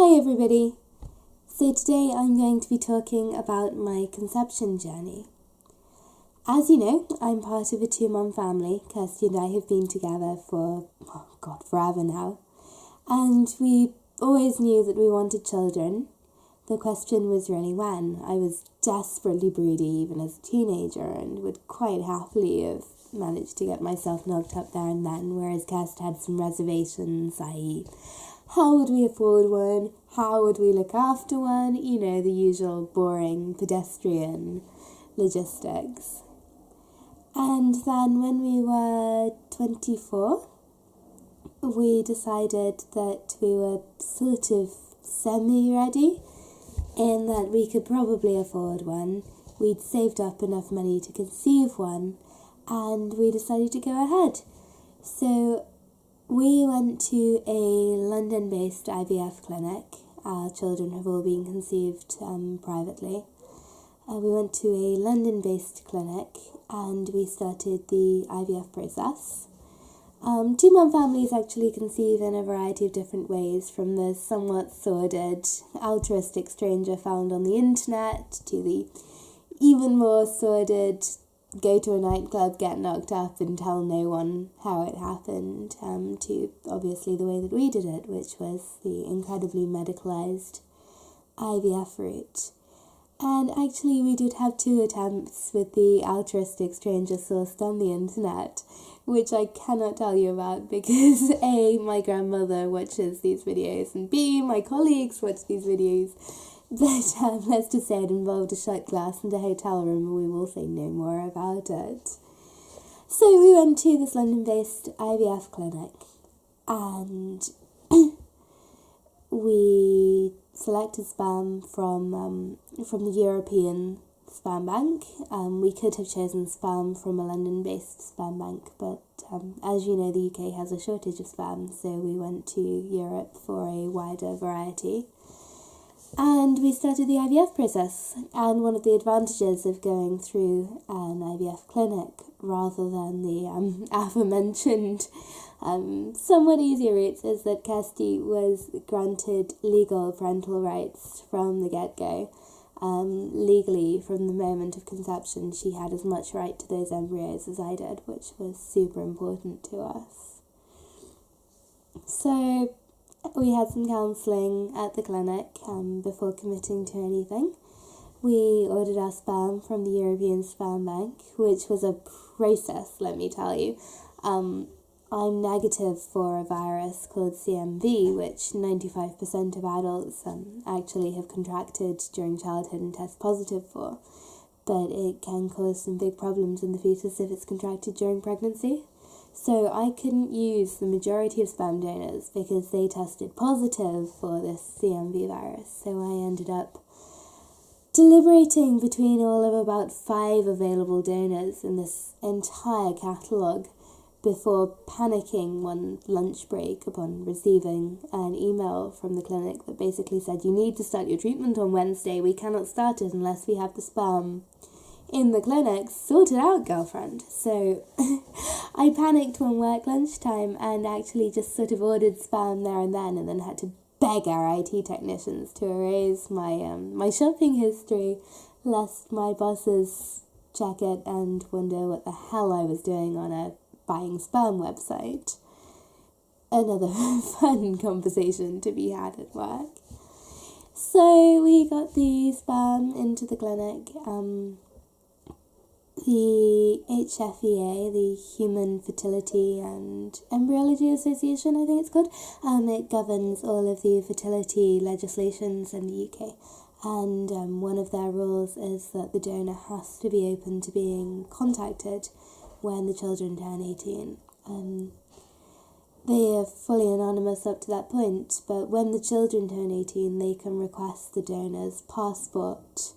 Hi everybody! So today I'm going to be talking about my conception journey. As you know, I'm part of a two-mum family. Kirsty and I have been together for, forever now. And we always knew that we wanted children. The question was really when. I was desperately broody even as a teenager and would quite happily have managed to get myself knocked up there and then, whereas Kirsty had some reservations, i.e. how would we afford one? How would we look after one? You know, the usual boring pedestrian logistics. And then when we were 24, we decided that we were sort of semi-ready in that we could probably afford one. We'd saved up enough money to conceive one, and we decided to go ahead. So we went to a London-based IVF clinic. Our children have all been conceived privately. We went to a London-based clinic and we started the IVF process. Two-mum families actually conceive in a variety of different ways, from the somewhat sordid, altruistic stranger found on the internet to the even more sordid go to a nightclub, get knocked up and tell no one how it happened, to obviously the way that we did it, which was the incredibly medicalised IVF route. And actually we did have 2 attempts with the altruistic stranger sourced on the internet, which I cannot tell you about because A, my grandmother watches these videos, and B, my colleagues watch these videos. But let's just say it involved a shot glass and a hotel room, and we will say no more about it. So we went to this London-based IVF clinic, and we selected sperm from the European sperm bank. We could have chosen sperm from a London-based sperm bank, but as you know, the UK has a shortage of sperm, so we went to Europe for a wider variety. And we started the IVF process, and one of the advantages of going through an IVF clinic rather than the aforementioned somewhat easier routes is that Kirsty was granted legal parental rights from the get-go. Legally, from the moment of conception, she had as much right to those embryos as I did, which was super important to us. So we had some counselling at the clinic before committing to anything. We ordered our sperm from the European Sperm Bank, which was a process, let me tell you. I'm negative for a virus called CMV, which 95% of adults actually have contracted during childhood and test positive for. But it can cause some big problems in the fetus if it's contracted during pregnancy. So I couldn't use the majority of sperm donors because they tested positive for this CMV virus. So I ended up deliberating between all of about 5 available donors in this entire catalogue before panicking one lunch break upon receiving an email from the clinic that basically said, "You need to start your treatment on Wednesday. We cannot start it unless we have the sperm in the clinic. Sort it out, girlfriend." So I panicked one work lunchtime and actually just sort of ordered sperm there and then had to beg our IT technicians to erase my shopping history lest my bosses check it and wonder what the hell I was doing on a buying sperm website. Another fun conversation to be had at work. So we got the sperm into the clinic. The HFEA, the Human Fertility and Embryology Association, I think it's called, it governs all of the fertility legislations in the UK. And one of their rules is that the donor has to be open to being contacted when the children turn 18. They are fully anonymous up to that point, but when the children turn 18, they can request the donor's passport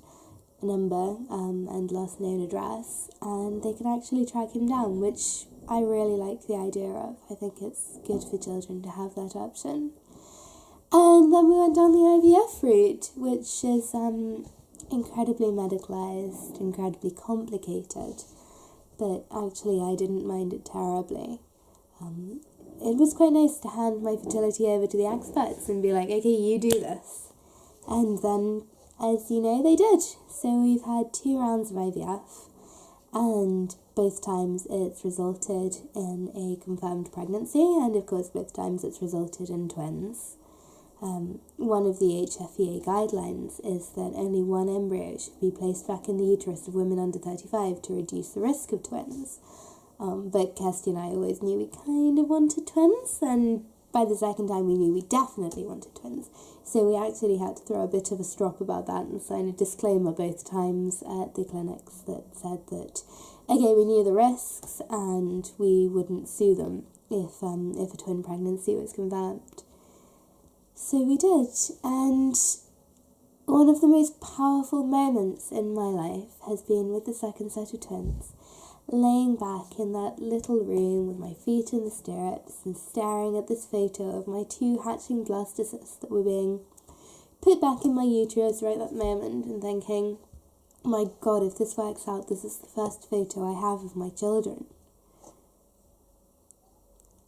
number and last known address, and they can actually track him down, which I really like the idea of. I think it's good for children to have that option. And then we went down the IVF route, which is incredibly medicalised, incredibly complicated, but actually I didn't mind it terribly. it was quite nice to hand my fertility over to the experts and be like, okay, you do this. And then, as you know, they did. So we've had 2 rounds of IVF, and both times it's resulted in a confirmed pregnancy, and of course both times it's resulted in twins. One of the HFEA guidelines is that only 1 embryo should be placed back in the uterus of women under 35 to reduce the risk of twins. But Kirsty and I always knew we kind of wanted twins, and by the second time we knew we definitely wanted twins. So we actually had to throw a bit of a strop about that and sign a disclaimer both times at the clinics that said that, okay, we knew the risks and we wouldn't sue them if a twin pregnancy was confirmed. So we did, and one of the most powerful moments in my life has been with the second set of twins, laying back in that little room with my feet in the stirrups and staring at this photo of my 2 hatching blastocysts that were being put back in my uterus right that moment, and thinking, my God, if this works out, this is the first photo I have of my children.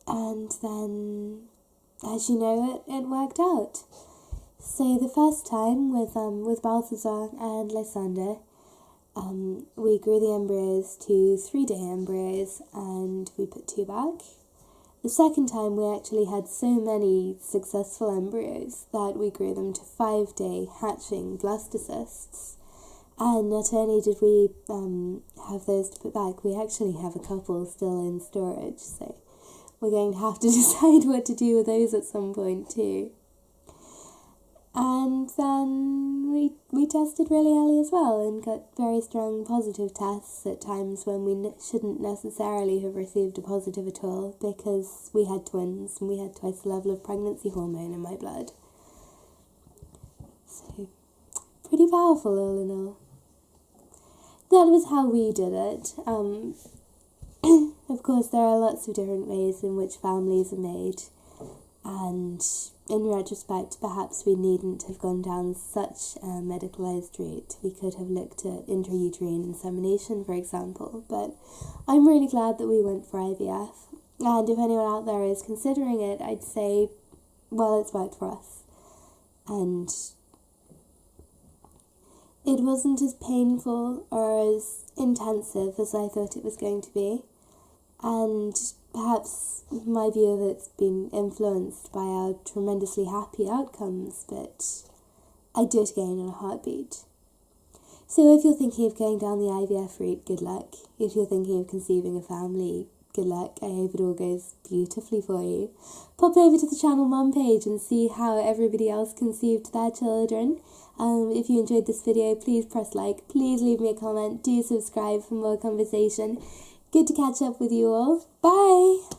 And then, as you know, it worked out. So the first time with Balthazar and Lysander, we grew the embryos to 3-day embryos and we put 2 back. The second time we actually had so many successful embryos that we grew them to 5-day hatching blastocysts. And not only did we have those to put back, we actually have a couple still in storage, so we're going to have to decide what to do with those at some point too. And then we tested really early as well and got very strong positive tests at times when we shouldn't necessarily have received a positive at all, because we had twins and we had twice the level of pregnancy hormone in my blood. So, pretty powerful all in all. That was how we did it. Of course, there are lots of different ways in which families are made, and in retrospect, perhaps we needn't have gone down such a medicalised route. We could have looked at intrauterine insemination, for example, but I'm really glad that we went for IVF, and if anyone out there is considering it, I'd say, well, it's worked for us, and it wasn't as painful or as intensive as I thought it was going to be, and perhaps my view of it's been influenced by our tremendously happy outcomes, but I'd do it again in a heartbeat. So if you're thinking of going down the IVF route, good luck. If you're thinking of conceiving a family, good luck. I hope it all goes beautifully for you. Pop over to the channel mum page and see how everybody else conceived their children. If you enjoyed this video, please press like, please leave me a comment, do subscribe for more conversation. Good to catch up with you all. Bye!